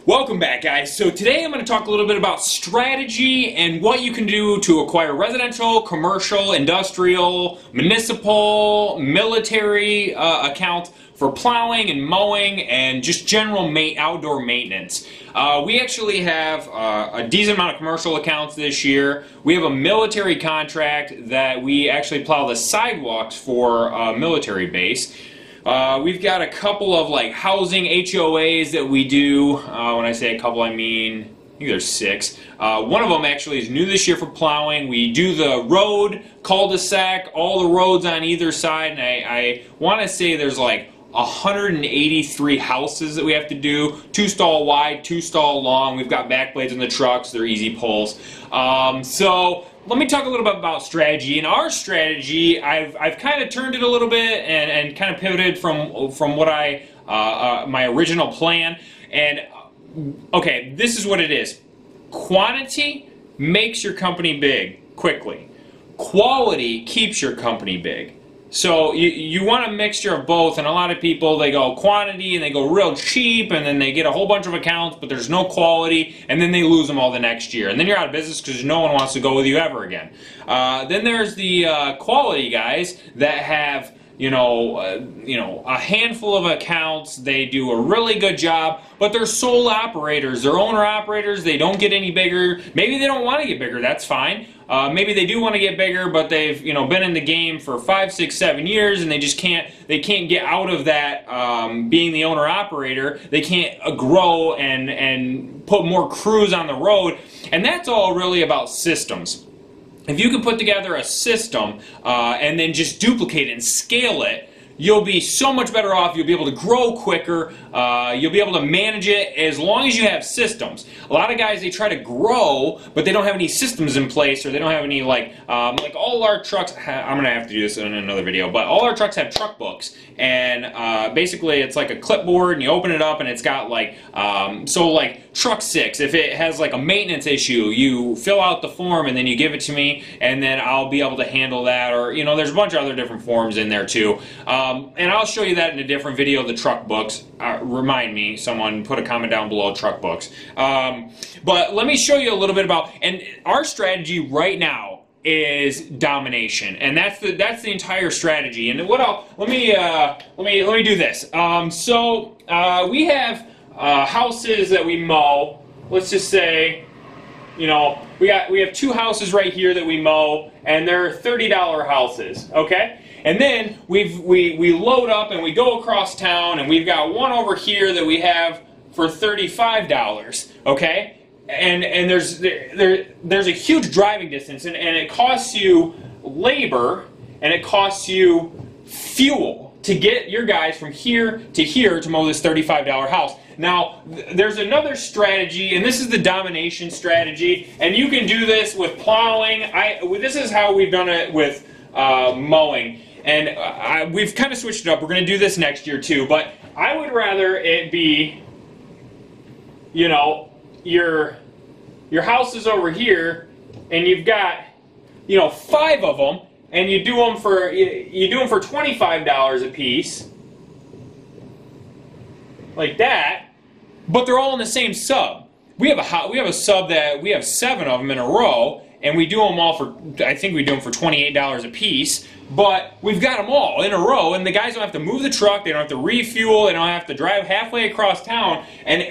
Welcome back, guys. So today I'm going to talk a little bit about strategy and what you can do to acquire residential, commercial, industrial, municipal, military accounts for plowing and mowing and just general outdoor maintenance. We actually have a decent amount of commercial accounts this year. We have a military contract that we actually plow the sidewalks for a military base. We've got a couple of like housing HOAs that we do. When I say a couple, I mean I think there's 6. One of them actually is new this year for plowing. We do the road, cul-de-sac, all the roads on either side, and I want to say there's like 183 houses that we have to do. 2 stall wide, 2 stall long. We've got back blades in the trucks. They're easy pulls. So let me talk a little bit about strategy. In our strategy, I've kind of turned it a little bit and kind of pivoted from what my original plan. And okay, this is what it is. Quantity makes your company big quickly. Quality keeps your company big. So you want a mixture of both, and a lot of people, they go quantity and they go real cheap, and then they get a whole bunch of accounts, but there's no quality, and then they lose them all the next year. And then you're out of business because no one wants to go with you ever again. Then there's the quality guys that have a handful of accounts. They do a really good job, but they're sole operators, they're owner operators. They don't get any bigger. Maybe they don't want to get bigger. That's fine. Maybe they do want to get bigger, but they've been in the game for 5, 6, 7 years, and they just can't get out of that being the owner operator. They can't grow and put more crews on the road, and that's all really about systems. If you can put together a system and then just duplicate it and scale it, you'll be so much better off. You'll be able to grow quicker. You'll be able to manage it as long as you have systems. A lot of guys, they try to grow, but they don't have any systems in place, or they don't have any like all our trucks. I'm gonna have to do this in another video, but all our trucks have truck books, and basically it's like a clipboard, and you open it up, and it's got like so like truck 6. If it has like a maintenance issue, you fill out the form and then you give it to me, and then I'll be able to handle that. Or there's a bunch of other different forms in there too. And I'll show you that in a different video, the truck books. Remind me, someone put a comment down below, truck books. But let me show you a little bit about, and our strategy right now is domination, and that's the entire strategy. And let me do this. So we have houses that we mow. Let's just say, we have 2 houses right here that we mow, and they're $30 houses. Okay. And then we load up and we go across town, and we've got one over here that we have for $35, okay? And there's a huge driving distance, and it costs you labor, and it costs you fuel to get your guys from here to mow this $35 house. Now, there's another strategy, and this is the domination strategy, and you can do this with plowing. This is how we've done it with mowing. And we've kind of switched it up. We're going to do this next year too, but I would rather it be, your house is over here, and you've got, 5 of them, and you do them for $25 a piece, like that. But they're all in the same sub. We have a sub that we have 7 of them in a row, and we do them all for, I think we do them for $28 a piece. But we've got them all in a row, and the guys don't have to move the truck, they don't have to refuel, they don't have to drive halfway across town, and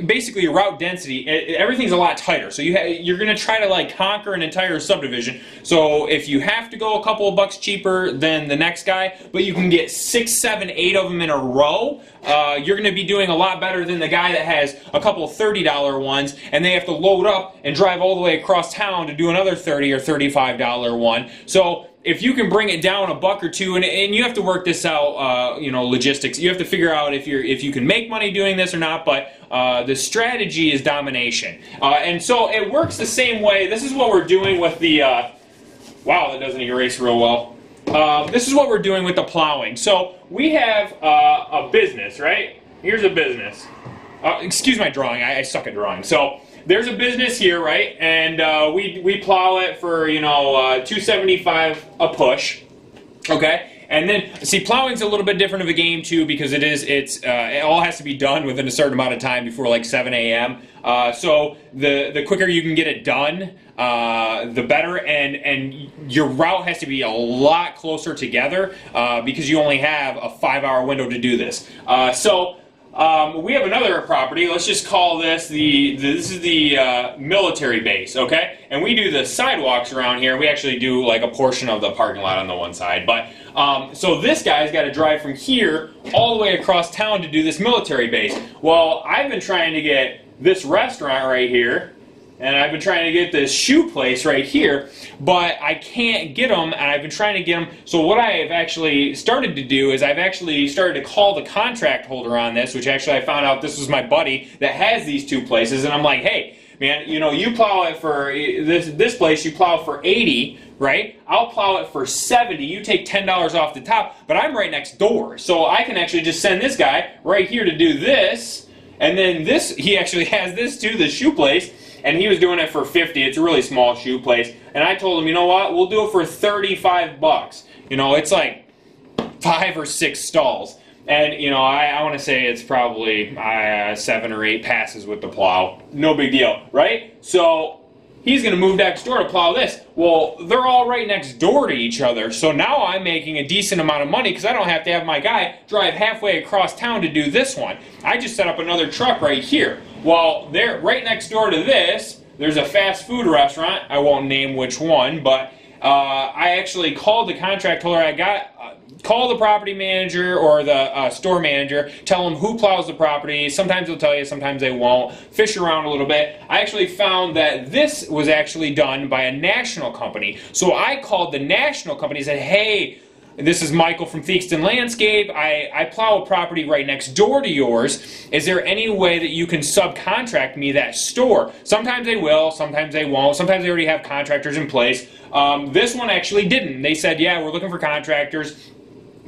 basically your route density, everything's a lot tighter. So you're going to try to like conquer an entire subdivision. So if you have to go a couple of bucks cheaper than the next guy, but you can get 6, 7, 8 of them in a row, you're going to be doing a lot better than the guy that has a couple of $30 ones, and they have to load up and drive all the way across town to do another $30 or $35 one. So if you can bring it down a buck or two, and you have to work this out, logistics. You have to figure out if you can make money doing this or not. But the strategy is domination, and so it works the same way. This is what we're doing with the. Wow, that doesn't erase real well. This is what we're doing with the plowing. So we have a business, right? Here's a business. Excuse my drawing. I suck at drawing. So there's a business here, right? And we plow it for $2.75 a push, okay? And then, see, plowing's a little bit different of a game too, because it all has to be done within a certain amount of time before like 7 a.m. So the quicker you can get it done, the better, and your route has to be a lot closer together because you only have a 5-hour window to do this. We have another property. Let's just call this this is the military base, okay? And we do the sidewalks around here. We actually do like a portion of the parking lot on the one side. But so this guy's got to drive from here all the way across town to do this military base. Well, I've been trying to get this restaurant right here, and I've been trying to get this shoe place right here, but I can't get them, and I've been trying to get them. So what I have actually started to do is I've actually started to call the contract holder on this, which actually I found out this was my buddy that has these two places, and I'm like, hey, man, you know, you plow it for this place, you plow for 80, right? I'll plow it for 70. You take $10 off the top, but I'm right next door, so I can actually just send this guy right here to do this, and then this, he actually has this too, the shoe place. And he was doing it for 50. It's a really small shoe place. And I told him, you know what? We'll do it for 35 bucks. You know, it's like 5 or 6 stalls. And, you know, I want to say it's probably 7 or 8 passes with the plow. No big deal, right? So he's going to move next door to plow this. Well, they're all right next door to each other. So now I'm making a decent amount of money because I don't have to have my guy drive halfway across town to do this one. I just set up another truck right here. Well, they're right next door to this. There's a fast food restaurant. I won't name which one, but I actually called the contract holder. Call the property manager or the store manager, tell them who plows the property. Sometimes they'll tell you, sometimes they won't. Fish around a little bit. I actually found that this was actually done by a national company. So I called the national company and said, hey, this is Michael from Theakston Landscape. I plow a property right next door to yours. Is there any way that you can subcontract me that store? Sometimes they will, sometimes they won't. Sometimes they already have contractors in place. This one actually didn't. They said, yeah, we're looking for contractors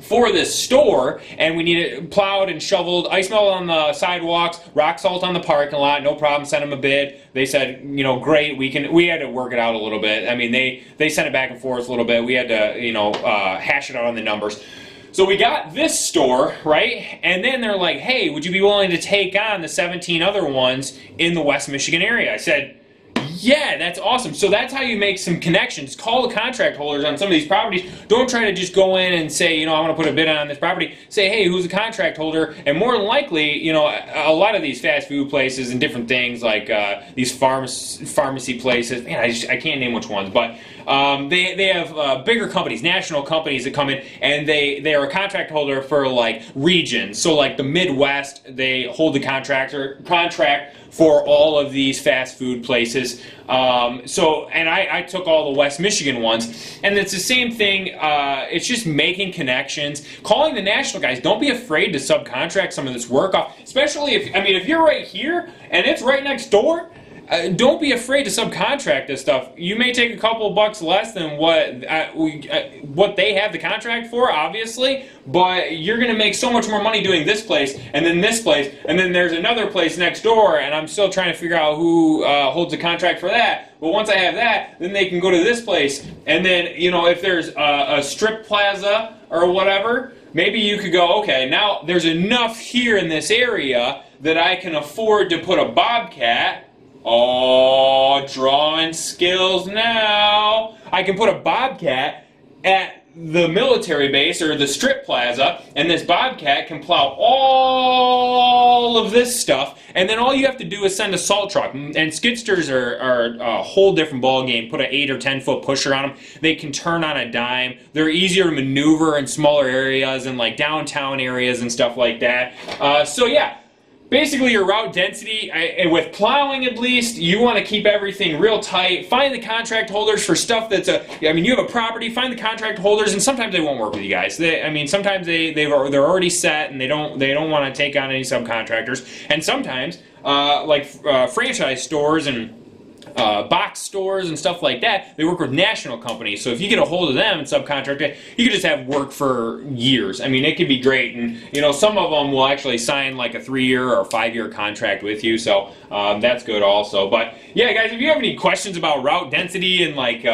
for this store, and we need it plowed and shoveled, ice melt on the sidewalks, rock salt on the parking lot, no problem, send them a bid. They said, you know, great, we had to work it out a little bit. I mean, they sent it back and forth a little bit. We had to, you know, hash it out on the numbers. So we got this store, right? And then they're like, hey, would you be willing to take on the 17 other ones in the West Michigan area? I said, yeah, that's awesome. So that's how you make some connections. Call the contract holders on some of these properties. Don't try to just go in and say, you know, I want to put a bid on this property. Say, hey, who's the contract holder? And more than likely, you know, a lot of these fast food places and different things like these pharmacy places, man, I can't name which ones, but they have bigger companies, national companies that come in, and they are a contract holder for like regions. So like the Midwest, they hold the contract for all of these fast food places. And I took all the West Michigan ones, and it's the same thing. It's just making connections, calling the national guys. Don't be afraid to subcontract some of this work off, especially if you're right here and it's right next door. Don't be afraid to subcontract this stuff. You may take a couple bucks less than what they have the contract for, obviously, but you're going to make so much more money doing this place, and then this place, and then there's another place next door, and I'm still trying to figure out who holds the contract for that. But once I have that, then they can go to this place, and then, you know, if there's a strip plaza or whatever, maybe you could go, okay, now there's enough here in this area that I can afford to put a Bobcat. Oh, drawing skills now. I can put a Bobcat at the military base or the strip plaza, and this Bobcat can plow all of this stuff, and then all you have to do is send a salt truck. And skidsters are a whole different ball game. Put an 8 or 10 foot pusher on them. They can turn on a dime. They're easier to maneuver in smaller areas and like downtown areas and stuff like that. So yeah. Basically, your route density, and with plowing at least, you want to keep everything real tight. Find the contract holders for stuff that's you have a property, find the contract holders, and sometimes they won't work with you guys. Sometimes they're already set and they don't want to take on any subcontractors. And sometimes, franchise stores and box stores and stuff like that, they work with national companies. So if you get a hold of them and subcontract it, you could just have work for years. I mean, it could be great. And, you know, some of them will actually sign like a 3-year or 5-year contract with you. So that's good also. But yeah, guys, if you have any questions about route density and like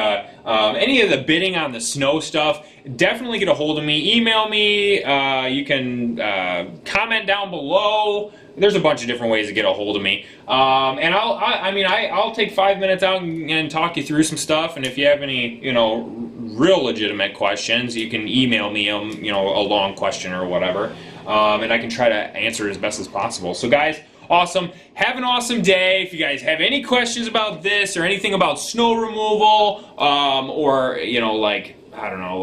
any of the bidding on the snow stuff, definitely get a hold of me. Email me. You can comment down below. There's a bunch of different ways to get a hold of me. And I'll take 5 minutes out and talk you through some stuff. And if you have any, real legitimate questions, you can email me a long question or whatever. And I can try to answer it as best as possible. So guys, awesome. Have an awesome day. If you guys have any questions about this or anything about snow removal, or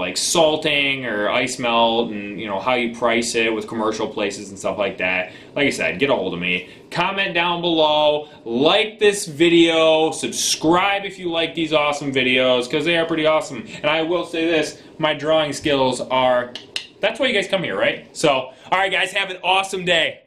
like salting or ice melt, and how you price it with commercial places and stuff like that, like I said, get a hold of me. Comment down below, like this video, subscribe if you like these awesome videos, because they are pretty awesome. And I will say this, my drawing skills are, that's why you guys come here, right? So, alright guys, have an awesome day.